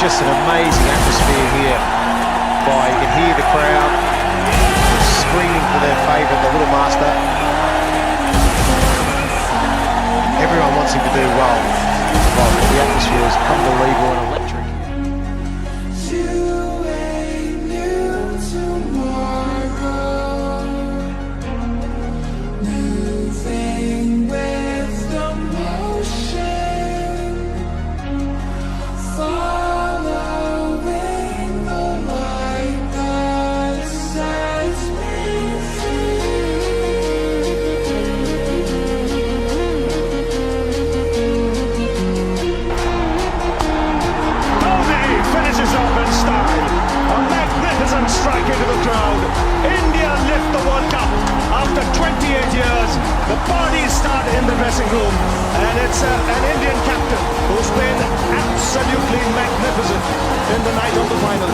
just an amazing atmosphere here. You can hear the crowd screaming for their favourite, the little master. Everyone wants him to do well. The atmosphere is unbelievable and electric. Strike into the crowd. India lift the World Cup after 28 years. The parties start in the dressing room, and it's an Indian captain who's been absolutely magnificent in the night of the final.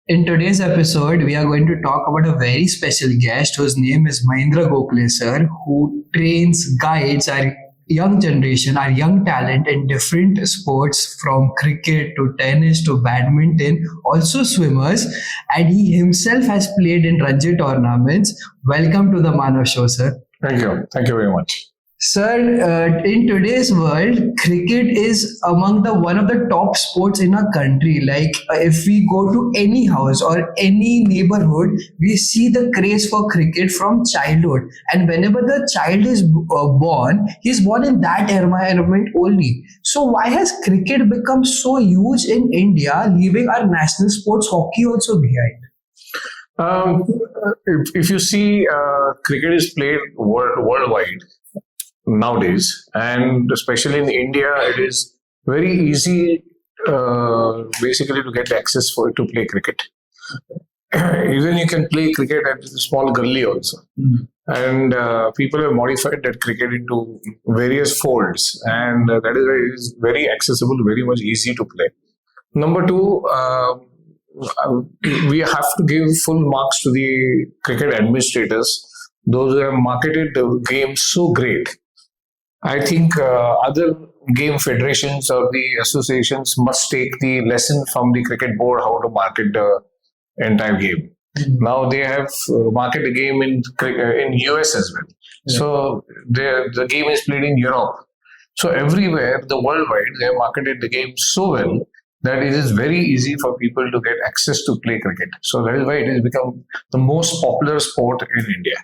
In today's episode, we are going to talk about a very special guest whose name is Mahendra Gokhale sir, who trains, guides our young generation, our young talent in different sports from cricket to tennis to badminton, also swimmers, and he himself has played in Ranji tournaments. Welcome to the Manav Show, sir. Thank you. Thank you very much. Sir, in today's world, cricket is among the one of the top sports in our country. Like if we go to any house or any neighborhood, we see the craze for cricket from childhood. And whenever the child is born, he's born in that environment only. So why has cricket become so huge in India, leaving our national sports hockey also behind? If you see, cricket is played worldwide nowadays, and especially in India, it is very easy basically to get access to play cricket. Even you can play cricket at a small gully also. And people have modified that cricket into various folds, and that is why it is very accessible, very much easy to play. Number two, we have to give full marks to the cricket administrators, those who have marketed the game so great. I think other game federations or the associations must take the lesson from the cricket board how to market the entire game. Now they have marketed the game in US as well. Yeah. So the game is played in Europe. So everywhere, the worldwide, they have marketed the game so well that it is very easy for people to get access to play cricket. So that is why it has become the most popular sport in India.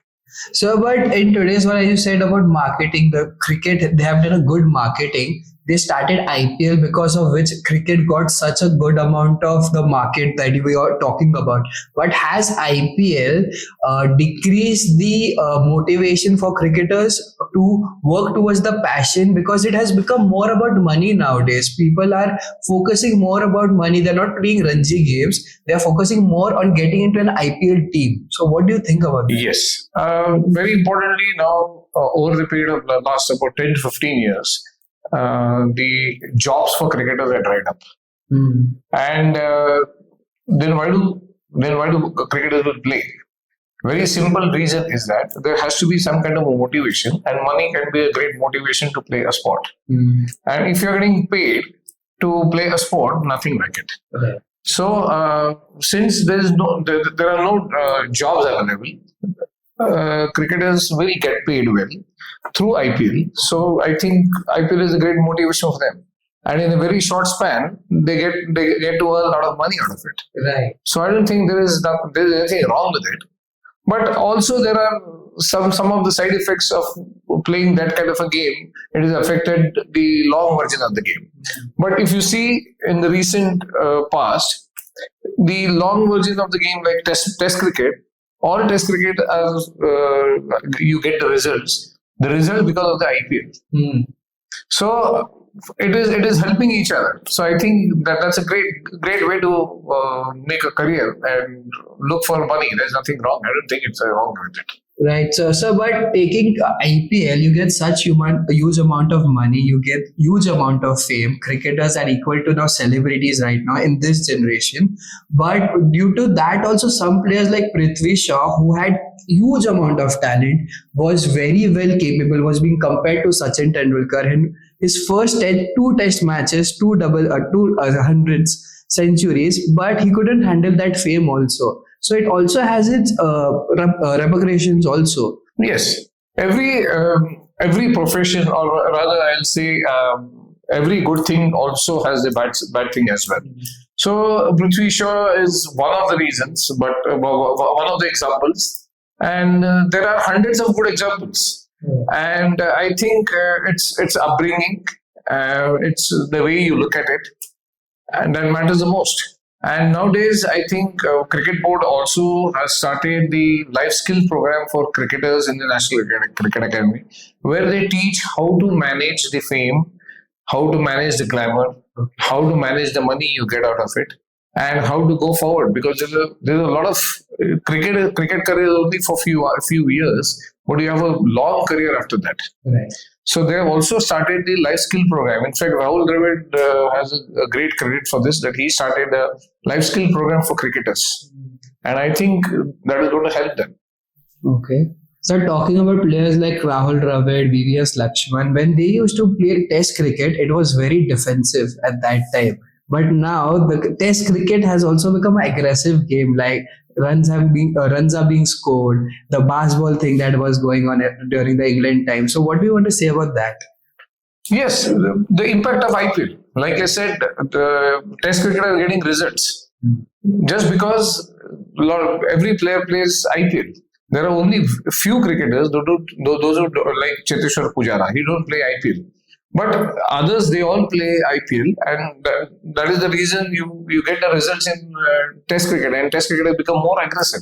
So, but in today's world, as you said about marketing, the cricket, they have done a good marketing. They started IPL, because of which cricket got such a good amount of the market that we are talking about. But has IPL decreased the motivation for cricketers to work towards the passion? Because it has become more about money nowadays. People are focusing more about money. They're not playing Ranji games. They're focusing more on getting into an IPL team. So what do you think about that? Yes. Very importantly now, over the period of the last about 10 to 15 years, the jobs for cricketers are dried up. And then why do cricketers will play? Very simple reason is that there has to be some kind of motivation, and money can be a great motivation to play a sport. And if you're getting paid to play a sport, nothing like it. Okay. So since there are no jobs available, cricketers will get paid well through IPL. So I think IPL is a great motivation for them. And in a very short span, they get to earn a lot of money out of it. Right. So I don't think there is anything wrong with it. But also there are some of the side effects of playing that kind of a game. It has affected the long version of the game. But if you see in the recent past, the long version of the game, like test cricket, all Test cricket, as you get the results. The result because of the IPL. So it is helping each other. So I think that's a great way to make a career and look for money. There's nothing wrong. I don't think it's wrong with it. Right. So but taking IPL, you get such huge amount of money, you get huge amount of fame. Cricketers are equal to now celebrities right now in this generation. But due to that, also some players like Prithvi Shaw, who had huge amount of talent, was very well capable, was being compared to Sachin Tendulkar. And his first two test matches, two hundreds centuries, but he couldn't handle that fame also. So it also has its repercussions also. Yes, every profession, or rather, I'll say every good thing also has a bad thing as well. So Prithvi Shaw is one of the reasons, but one of the examples, and there are hundreds of good examples. And I think it's upbringing, it's the way you look at it, and that matters the most. And nowadays, I think Cricket Board also has started the life skill program for cricketers in the National Cricket Academy, where they teach how to manage the fame, how to manage the glamour, how to manage the money you get out of it, and how to go forward. Because there's a lot of cricket career only for a few years, but you have a long career after that. Right. So they have also started the life skill program. In fact, Rahul Dravid has a great credit for this, that he started a life skill program for cricketers. And I think that is going to help them. Okay. So talking about players like Rahul Dravid, VVS Lakshman, when they used to play test cricket, it was very defensive at that time. But now the test cricket has also become an aggressive game. Like runs are being scored. The baseball thing that was going on during the England time. So what do you want to say about that? Yes, the impact of IPL. Like I said, the test cricket are getting results. Just because every player plays IPL. There are only few cricketers, those who like Cheteshwar Pujara, he don't play IPL. But others, they all play IPL, and that is the reason you get the results in Test cricket, and Test cricket has become more aggressive.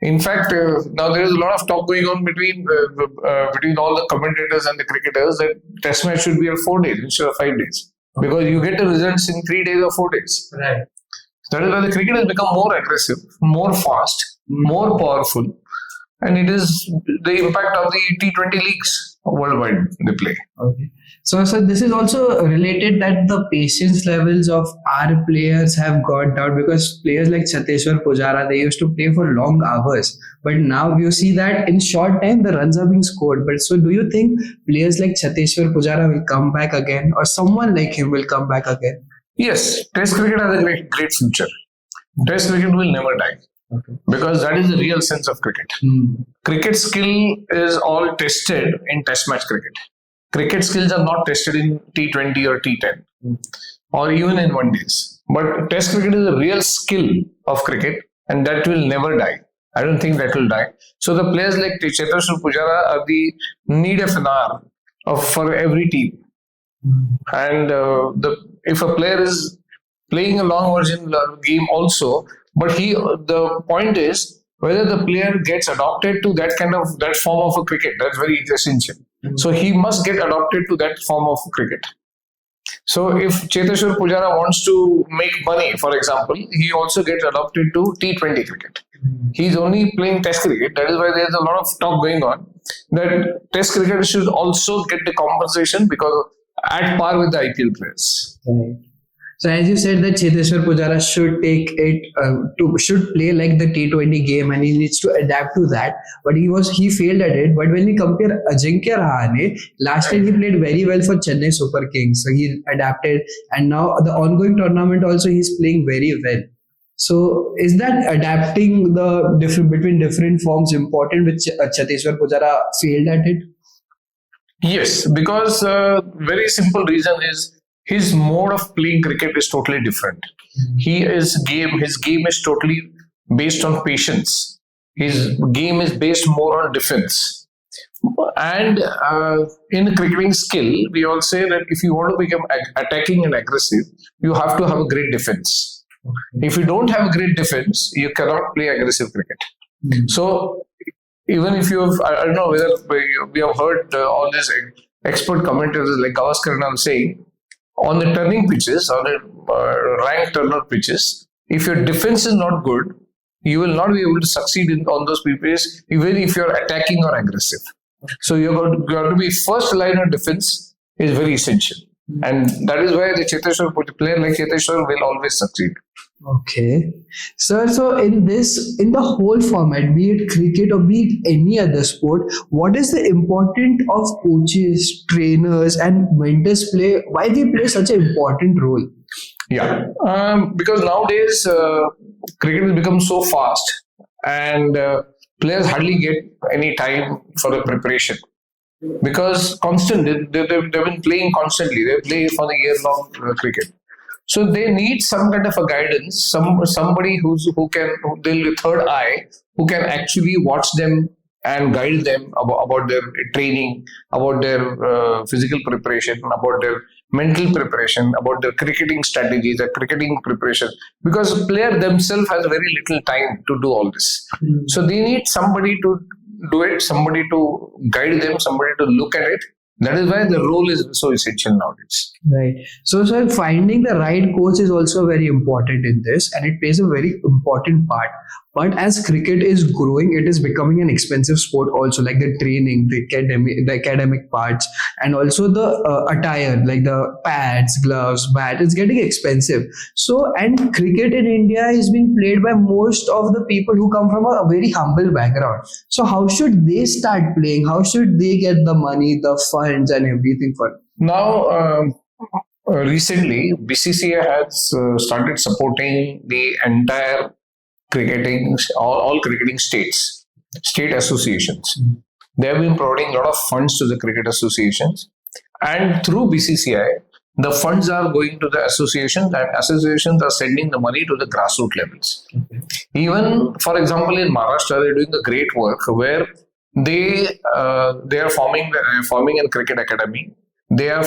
In fact, now there is a lot of talk going on between all the commentators and the cricketers that Test match should be at 4 days instead of 5 days, because you get the results in 3 days or 4 days. Right. That is why the cricket has become more aggressive, more fast, more powerful, and it is the impact of the T20 leagues worldwide they play. Okay. So this is also related that the patience levels of our players have gone down, because players like Cheteshwar Pujara, they used to play for long hours. But now you see that in short time, the runs are being scored. But so do you think players like Cheteshwar Pujara will come back again, or someone like him will come back again? Yes, Test cricket has a great future. Test cricket will never die. Okay. Because that is the real sense of cricket. Cricket skill is all tested in Test match cricket. Cricket skills are not tested in T20 or T10 or even in 1 days. But Test cricket is a real skill of cricket, and that will never die. I don't think that will die. So the players like Cheteshwar Pujara are the need of an hour for every team. And if a player is playing a long version game also, but the point is whether the player gets adopted to that form of a cricket. That's very essential. So he must get adopted to that form of cricket. So if Cheteshwar Pujara wants to make money, for example, he also gets adopted to T20 cricket. He's only playing Test cricket. That is why there's a lot of talk going on that Test cricket should also get the compensation, because at par with the IPL players. Right. So as you said that Cheteshwar Pujara should should play like the T20 game, and he needs to adapt to that. But he failed at it. But when we compare Ajinkya Rahane, last time he played very well for Chennai Super Kings. So he adapted, and now the ongoing tournament also he's playing very well. So is that adapting between different forms important, which Cheteshwar Pujara failed at it? Yes, because very simple reason is his mode of playing cricket is totally different. His game is totally based on patience. His game is based more on defense. And in cricketing skill, we all say that if you want to become attacking and aggressive, you have to have a great defense. If you don't have a great defense, you cannot play aggressive cricket. So even if you have, I don't know whether we have heard all these expert commentators like Gavaskar and all saying, on the turning pitches, on the rank turner pitches, if your defense is not good, you will not be able to succeed on those pitches, even if you're attacking or aggressive. So you have to be first line of defense is very essential. And that is why the Cheteshwar, player like Cheteshwar will always succeed. Okay. Sir, so in the whole format, be it cricket or be it any other sport, what is the importance of coaches, trainers and mentors why they play such an important role? Yeah. Because nowadays, cricket has become so fast and players hardly get any time for the preparation. Because constantly, they've been playing constantly. They play for the year-long cricket. So they need some kind of a guidance, somebody who can, they'll be third eye, who can actually watch them and guide them about their training, about their physical preparation, about their mental preparation, about their cricketing strategies, their cricketing preparation. Because player themselves has very little time to do all this. So they need somebody to do it, somebody to guide them, somebody to look at it. That is why the role is so essential nowadays. Right. So finding the right coach is also very important in this, and it plays a very important part. But as cricket is growing, it is becoming an expensive sport also, like the training, the academic parts, and also the attire, like the pads, gloves, bat, it's getting expensive. So, and cricket in India is being played by most of the people who come from a very humble background. So how should they start playing? How should they get the money, the funds and everything for it? Now, recently, BCCI has started supporting the entire cricketing, all cricketing state associations. They have been providing a lot of funds to the cricket associations, and through BCCI, the funds are going to the associations, and associations are sending the money to the grassroots levels. Even, for example, in Maharashtra, they're doing a great work where they are forming a cricket academy. They are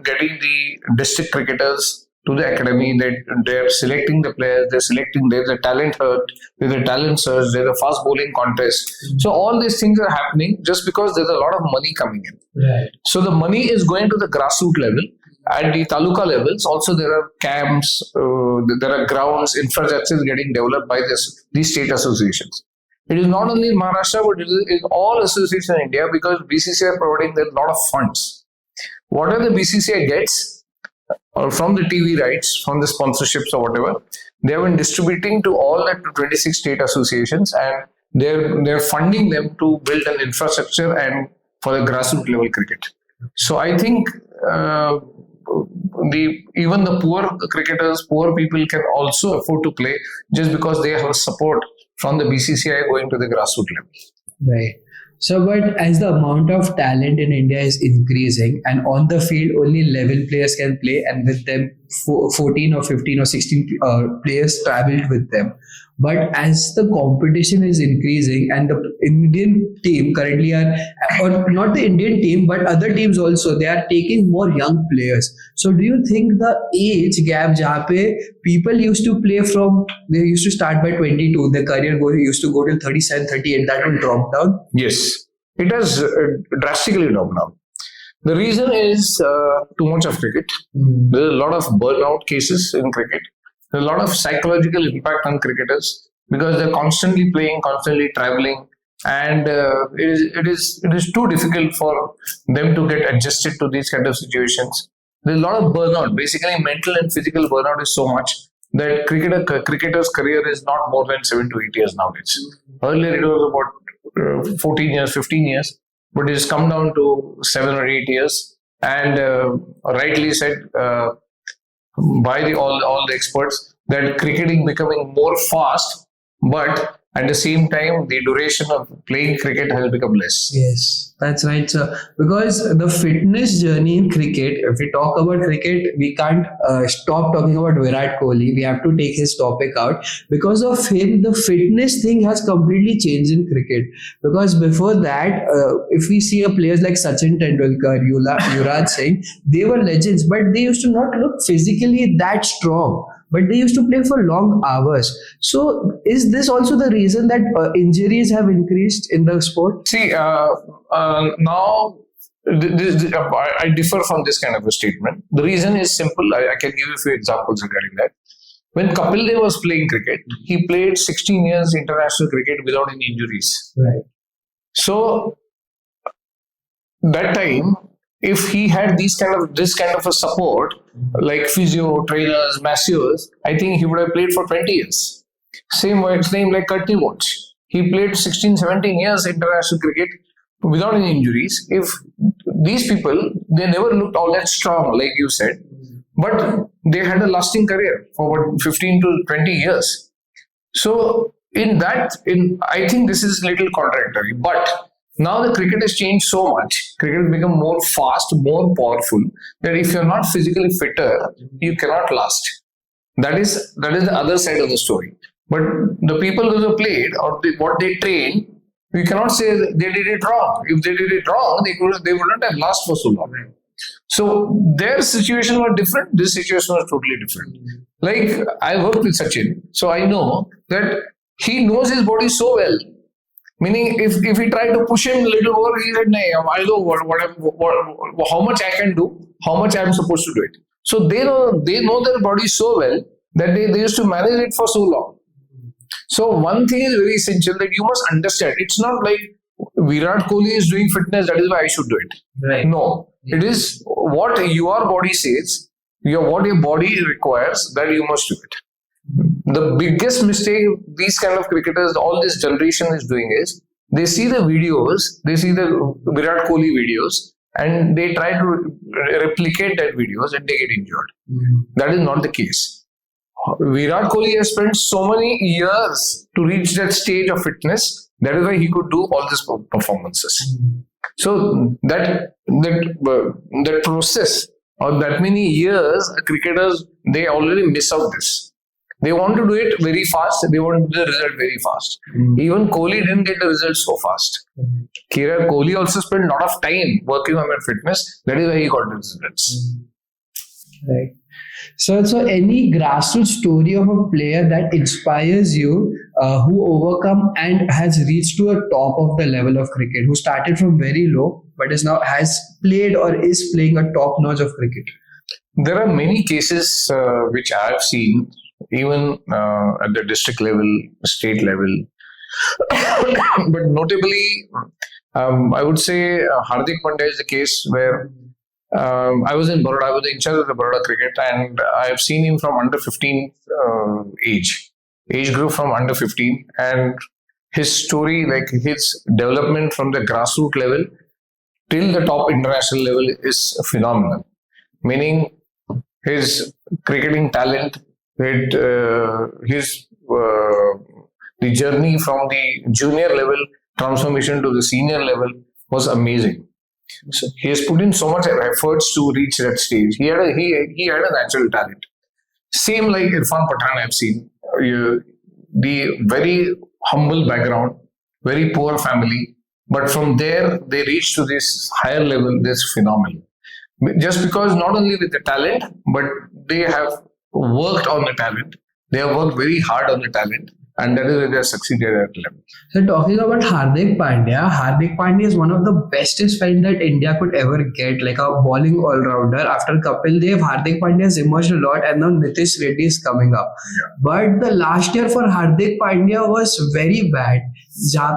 getting the district cricketers to the academy. They're selecting the players. There's a talent hunt, there's a talent search, there's a fast bowling contest. So all these things are happening just because there's a lot of money coming in. Right. So the money is going to the grassroots level. At the taluka levels, also there are camps, there are grounds, infrastructure is getting developed by these state associations. It is not only in Maharashtra, but it is in all associations in India, because BCCI are providing a lot of funds. Whatever the BCCI gets, or from the TV rights, from the sponsorships or whatever, they have been distributing to all the 26 state associations, and they're funding them to build an infrastructure and for the grassroots level cricket. So I think even the poor cricketers, poor people can also afford to play just because they have support from the BCCI going to the grassroots level. Right. So, but as the amount of talent in India is increasing, and on the field only 11 players can play, and with them 14 or 15 or 16 players traveled with them. But as the competition is increasing, and the Indian team currently or not the Indian team, but other teams also, they are taking more young players. So do you think the age gap, jahan pe people used to play from, they used to start by 22, their career used to go till 37, 38, that will drop down? Yes, it has drastically dropped down. The reason is too much of cricket. There's a lot of burnout cases in cricket. There's a lot of psychological impact on cricketers because they're constantly playing, constantly traveling, and it is too difficult for them to get adjusted to these kind of situations. There's a lot of burnout. Basically, mental and physical burnout is so much that cricketer's career is not more than 7 to 8 years nowadays. Earlier, it was about 14 years, 15 years, but it has come down to 7 or 8 years. And rightly said by all the experts that cricketing becoming more fast, but at the same time the duration of playing cricket has become less. Yes, that's right, sir. Because the fitness journey in cricket, if we talk about cricket, we can't stop talking about Virat Kohli. We have to take his topic out. Because of him, the fitness thing has completely changed in cricket. Because before that, if we see players like Sachin Tendulkar, Yuvraj Singh, they were legends, but they used to not look physically that strong. but they used to play for long hours. So is this also the reason that injuries have increased in the sport? See, now I differ from this kind of a statement. The reason is simple. I can give you a few examples regarding that. When Kapil Dev was playing cricket, he played 16 years international cricket without any injuries. Right. So that time, if he had this kind of a support, like physio, trainers, masseurs, I think he would have played for 20 years. Same like Courtney Watch. He played 16, 17 years international cricket without any injuries. If these people, they never looked all that strong, like you said, but they had a lasting career for 15 to 20 years. So I think this is a little contradictory, but now the cricket has changed so much. Cricket has become more fast, more powerful, that if you're not physically fitter, you cannot last. That is the other side of the story. But the people who have played or what they trained, we cannot say they did it wrong. If they did it wrong, they would not have lasted for so long. So their situation was different. This situation was totally different. Like I worked with Sachin, so I know that he knows his body so well. Meaning, if he tried to push him a little more, he said, "No, I know how much I can do, how much I am supposed to do it." So they know their body so well that they used to manage it for so long. So one thing is very essential, that you must understand. It's not like Virat Kohli is doing fitness, that is why I should do it. Right. No, it is what your body says, what your body requires, that you must do it. The biggest mistake these kind of cricketers, all this generation is doing is, they see the videos, they see the Virat Kohli videos, and they try to replicate that videos and they get injured. That is not the case. Virat Kohli has spent so many years to reach that stage of fitness. That is why he could do all these performances. So that process, or that many years, cricketers, they already miss out this. They want to do it very fast. They want the result very fast. Even Kohli didn't get the result so fast. Kohli also spent a lot of time working on that fitness. That is why he got the results. Right. So any grassroots story of a player that inspires you, who overcome and has reached to a top of the level of cricket, who started from very low, but has played or is playing a top notch of cricket? There are many cases which I have seen, even at the district level, state level. But notably, I would say Hardik Pandya is the case where I was in Baroda. I was in charge of the Baroda cricket, and I have seen him from under 15 age group from under 15, and his story, like his development from the grassroots level till the top international level, is phenomenal. Meaning his cricketing talent, the journey from the junior level transformation to the senior level was amazing. So he has put in so much efforts to reach that stage. He had a natural talent. Same like Irfan Pathan, I've seen. The very humble background, very poor family, but from there they reached to this higher level. This phenomenal. Just because not only with the talent, but they have worked on the talent. They have worked very hard on the talent, and that is why they have succeeded at that level. So talking about Hardik Pandya is one of the bestest friends that India could ever get, like a bowling all-rounder. After Kapil Dev, Hardik Pandya has emerged a lot, and now Nitish Reddy is coming up. Yeah. But the last year for Hardik Pandya was very bad.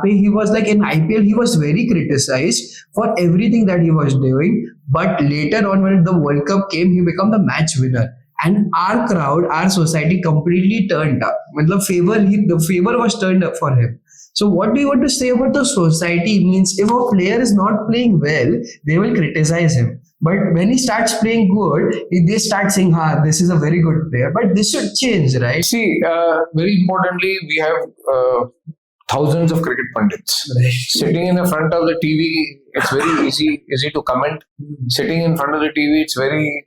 He was like in IPL, he was very criticized for everything that he was doing. But later on, when the World Cup came, he became the match winner. And our crowd, our society completely turned up. The favor was turned up for him. So what do you want to say about the society? Means if a player is not playing well, they will criticize him. But when he starts playing good, they start saying, this is a very good player. But this should change, right? See, very importantly, we have thousands of cricket pundits. Right. Sitting in the front of the TV, it's very easy to comment. Sitting in front of the TV, it's very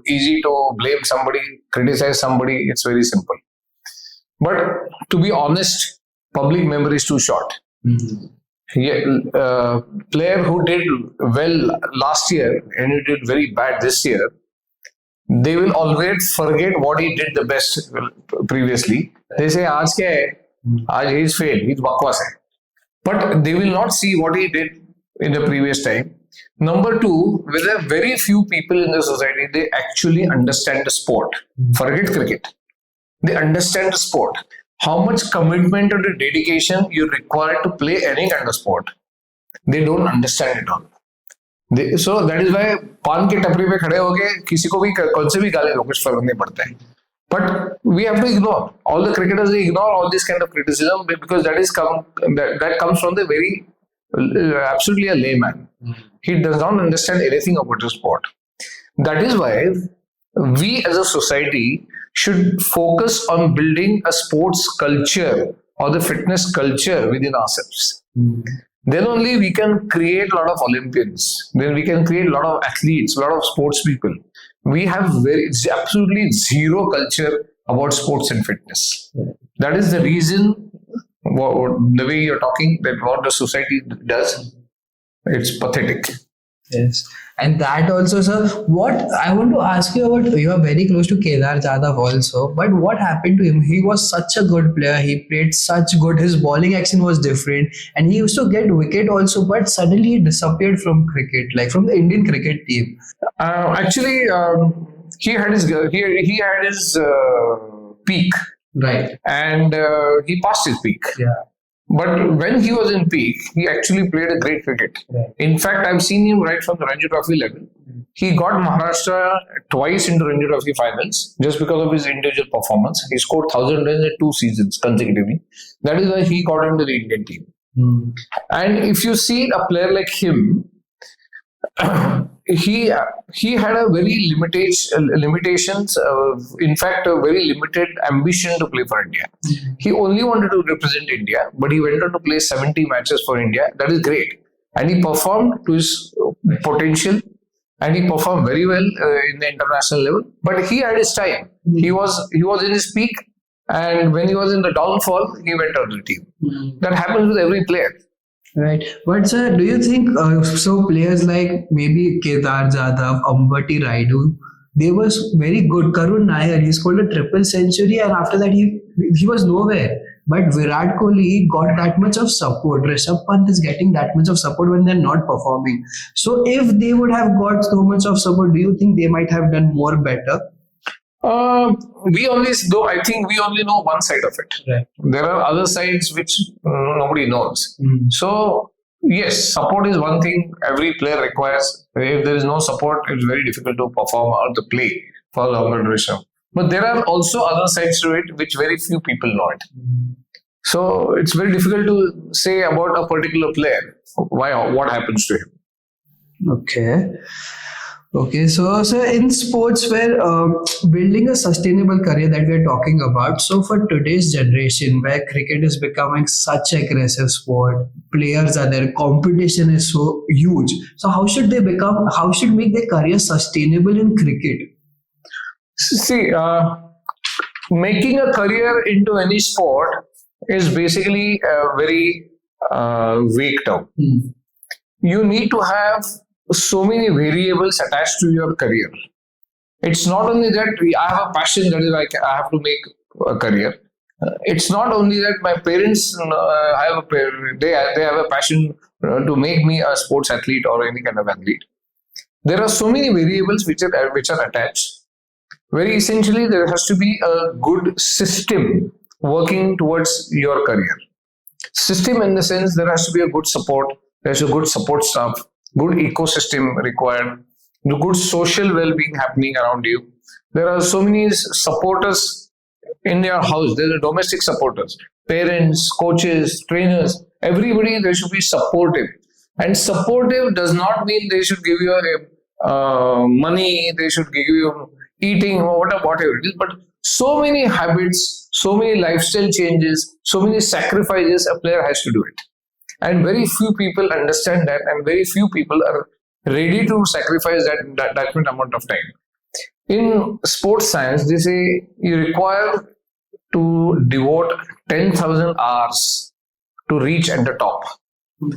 easy to blame somebody, criticize somebody. It's very simple. But to be honest, public memory is too short. Player who did well last year and who did very bad this year, they will always forget what he did the best previously. They say, "Aaj kya hai? Aaj he's failed. He's bakwas hai." But they will not see what he did in the previous time. Number two, with a very few people in the society, they actually understand the sport. Forget cricket. They understand the sport. How much commitment or dedication you require to play any kind of sport. They don't understand it all. So that is why पान के टपरी पे खड़े होके किसी को भी कौन से भी गाली दो कुछ फर्क नहीं पड़ता है. But we have to ignore all the cricketers. They ignore all this kind of criticism because that comes from the very absolutely a layman. He does not understand anything about the sport. That is why we as a society should focus on building a sports culture or the fitness culture within ourselves. Then only we can create a lot of Olympians. Then we can create a lot of athletes, a lot of sports people. We have absolutely zero culture about sports and fitness. That is the reason, the way you're talking, that what the society does, it's pathetic. Yes. And that also, sir, what I want to ask you about, you are very close to Kedar Jadhav also, but what happened to him? He was such a good player. He played such good. His bowling action was different. And he used to get wicket also, but suddenly he disappeared from cricket, like from the Indian cricket team. Actually, he had his peak. Right. And he passed his peak. Yeah. But when he was in peak, he actually played a great cricket. Right. In fact, I've seen him right from the Ranji Trophy level. He got Maharashtra twice into Ranji Trophy finals just because of his individual performance. He scored 1,000 runs in 2 seasons consecutively. That is why he got into the Indian team. And if you see a player like him, he had a very limitations. In fact, a very limited ambition to play for India. He only wanted to represent India, but he went on to play 70 matches for India. That is great, and he performed to his potential, and he performed very well in the international level. But he had his time. He was in his peak, and when he was in the downfall, he went out of the team. That happens with every player. Right. But sir, do you think so players like maybe Kedar Jadhav, Ambati Raidu, they was very good. Karun Nair, he scored a triple century and after that he was nowhere. But Virat Kohli got that much of support. Rishabh Pant is getting that much of support when they're not performing. So if they would have got so much of support, do you think they might have done more better? I think we only know one side of it. Right. There are other sides which nobody knows. So yes, support is one thing every player requires. If there is no support, it's very difficult to perform or to play for a longer duration. But there are also other sides to it which very few people know it. So it's very difficult to say about a particular player what happens to him. Okay, so in sports where building a sustainable career that we're talking about, so for today's generation where cricket is becoming such aggressive sport, players are there, competition is so huge. So how should make their career sustainable in cricket? See, making a career into any sport is basically a very vague term. You need to have so many variables attached to your career. It's not only that I have a passion, that is why I have to make a career. It's not only that my parents they have a passion to make me a sports athlete or any kind of athlete. There are so many variables which are attached. Very essentially, there has to be a good system working towards your career. System in the sense there has to be a good support. There's a good support staff. Good ecosystem required, the good social well-being happening around you. There are so many supporters in your house. There are domestic supporters, parents, coaches, trainers, everybody. They should be supportive. And supportive does not mean they should give you money, they should give you eating or whatever it is. But so many habits, so many lifestyle changes, so many sacrifices a player has to do it. And very few people understand that, and very few people are ready to sacrifice that amount of time. In sports science, they say you require to devote 10,000 hours to reach at the top.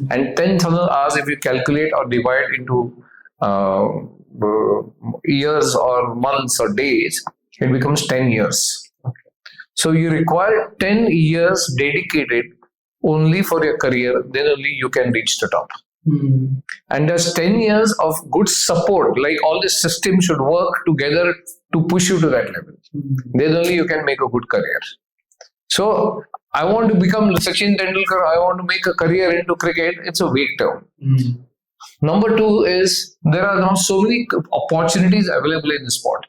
And 10,000 hours, if you calculate or divide into years or months or days, it becomes 10 years. So you require 10 years dedicated only for your career, then only you can reach the top. And there's 10 years of good support, like all the systems should work together to push you to that level. Then only you can make a good career. So I want to become Sachin Tendulkar, I want to make a career into cricket, it's a vague term. Number two is there are now so many opportunities available in the sport.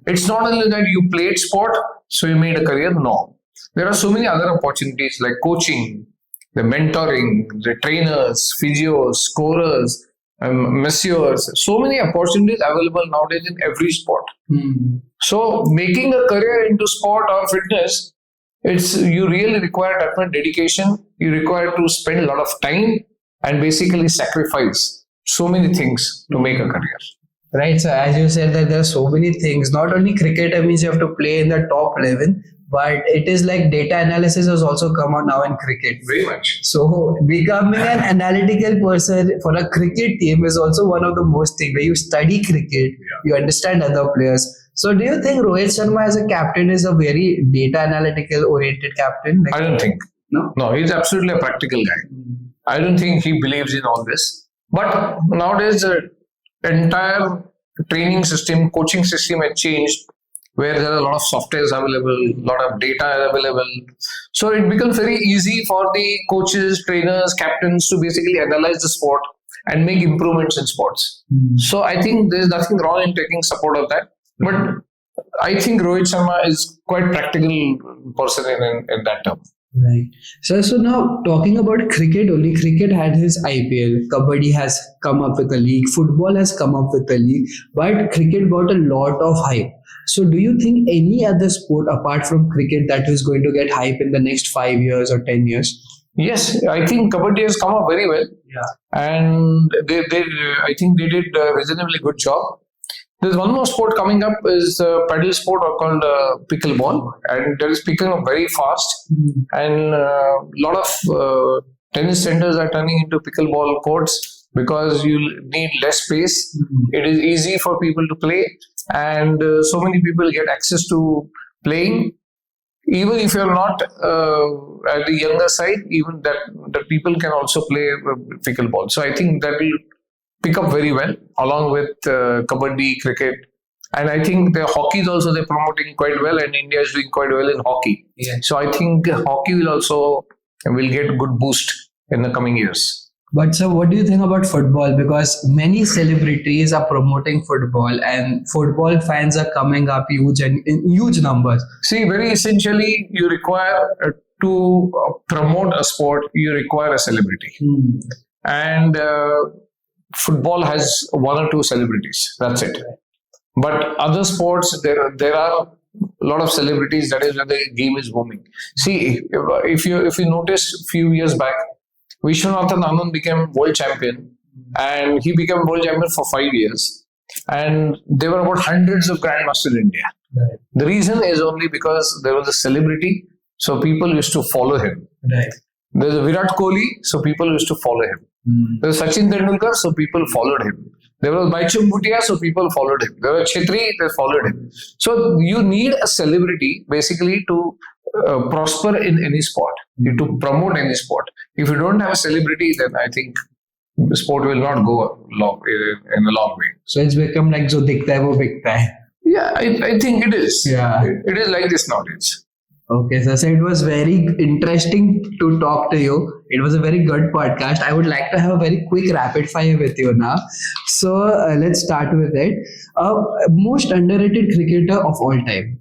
It's not only that you played sport, so you made a career. No. There are so many other opportunities like coaching, the mentoring, the trainers, physios, scorers, masseurs. So many opportunities available nowadays in every sport. So making a career into sport or fitness, you really require that much dedication. You require to spend a lot of time and basically sacrifice so many things to make a career. Right. So as you said that there are so many things, not only cricket means you have to play in the top 11, but it is like data analysis has also come on now in cricket. Very much. So becoming an analytical person for a cricket team is also one of the most things where you study cricket, you understand other players. So do you think Rohit Sharma as a captain is a very data analytical oriented captain? I don't think. No, he's absolutely a practical guy. I don't think he believes in all this. But nowadays, the entire training system, coaching system has changed, where there are a lot of softwares available, a lot of data available. So it becomes very easy for the coaches, trainers, captains to basically analyze the sport and make improvements in sports. So I think there's nothing wrong in taking support of that. But I think Rohit Sharma is quite practical person in that term. Right. So now talking about cricket only, cricket had his IPL, Kabaddi has come up with a league, football has come up with a league, but cricket got a lot of hype. So do you think any other sport apart from cricket that is going to get hype in the next 5 years or 10 years? Yes, I think Kabaddi has come up very well. And I think they did a reasonably good job. There's one more sport coming up is a paddle sport called pickleball, and that is picking up very fast. And a lot of tennis centers are turning into pickleball courts because you need less space. It is easy for people to play, and so many people get access to playing. Even if you're not at the younger side, even that people can also play pickleball. So I think that will pick up very well along with Kabaddi, cricket. And I think the hockey is also they're promoting quite well, and India is doing quite well in hockey. So I think hockey will get a good boost in the coming years. But so what do you think about football? Because many celebrities are promoting football and football fans are coming up huge and in huge numbers. See, very essentially, you require to promote a sport, you require a celebrity. And football has one or two celebrities. That's it. But other sports, there are a lot of celebrities. That is when the game is booming. See, if you notice, a few years back, Vishwanathan Anand became world champion, and he became world champion for 5 years. And there were about hundreds of grandmasters in India. The reason is only because there was a celebrity, so people used to follow him. There's a Virat Kohli, so people used to follow him. There was Sachin Tendulkar, so people followed him. There was Baichung Bhutia, so people followed him. There was Chhetri, they followed him. So you need a celebrity basically to prosper in any sport, to promote any sport. If you don't have a celebrity, then I think the sport will not go in a long way. So it's become like jo dikhta hai wo bikta hai. Yeah, I think it is. Yeah. It is like this nowadays. Okay, so it was very interesting to talk to you. It was a very good podcast. I would like to have a very quick rapid fire with you now. So let's start with it. Most underrated cricketer of all time?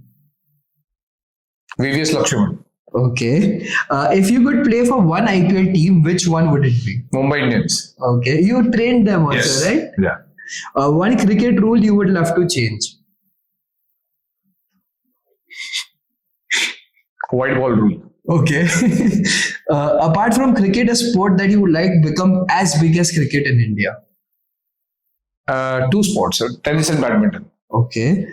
VVS Lakshman. Okay. If you could play for one IPL team, which one would it be? Mumbai Indians. Okay. You trained them also, Yes. right? Yeah. One cricket rule you would love to change? White ball rule. Okay. Apart from cricket, a sport that you would like become as big as cricket in India? Two sports, tennis and badminton. Okay.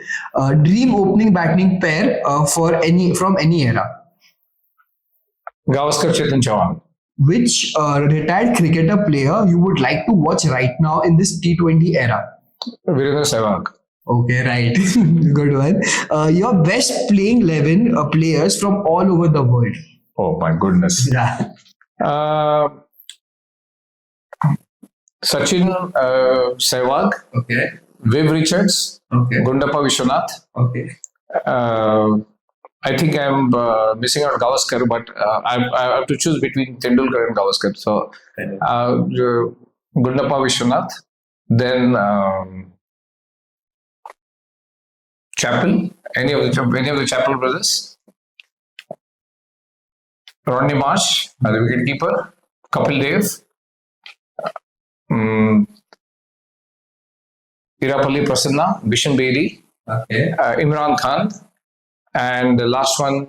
Dream opening batting pair from any era? Gavaskar, Chetan Chauhan. Which retired cricketer player you would like to watch right now in this T20 era? Virendra Sehwag. Okay, right. Good one. Your best playing 11 players from all over the world. Oh my goodness. Yeah. Sachin Sehwag, Okay. Viv Richards, Okay. Gundappa Vishwanath. Okay. I think I'm missing out Gavaskar, but I have to choose between Tendulkar and Gavaskar. So Gundappa Vishwanath, then Chappell, any of the Chappell brothers, Rodney Marsh, the wicketkeeper, Kapil Dev, Irapalli Prasanna, Bishan Bedi, Okay. Imran Khan, and the last one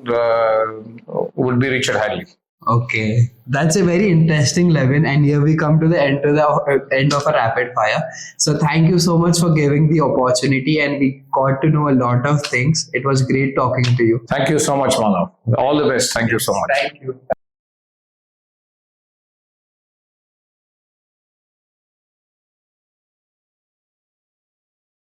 would be Richard Hadley. Okay, that's a very interesting 11, and here we come to the end of a rapid fire. So thank you so much for giving the opportunity, and we got to know a lot of things. It was great talking to you. Thank you so much, Manav. All the best. Thank you so much. Thank you.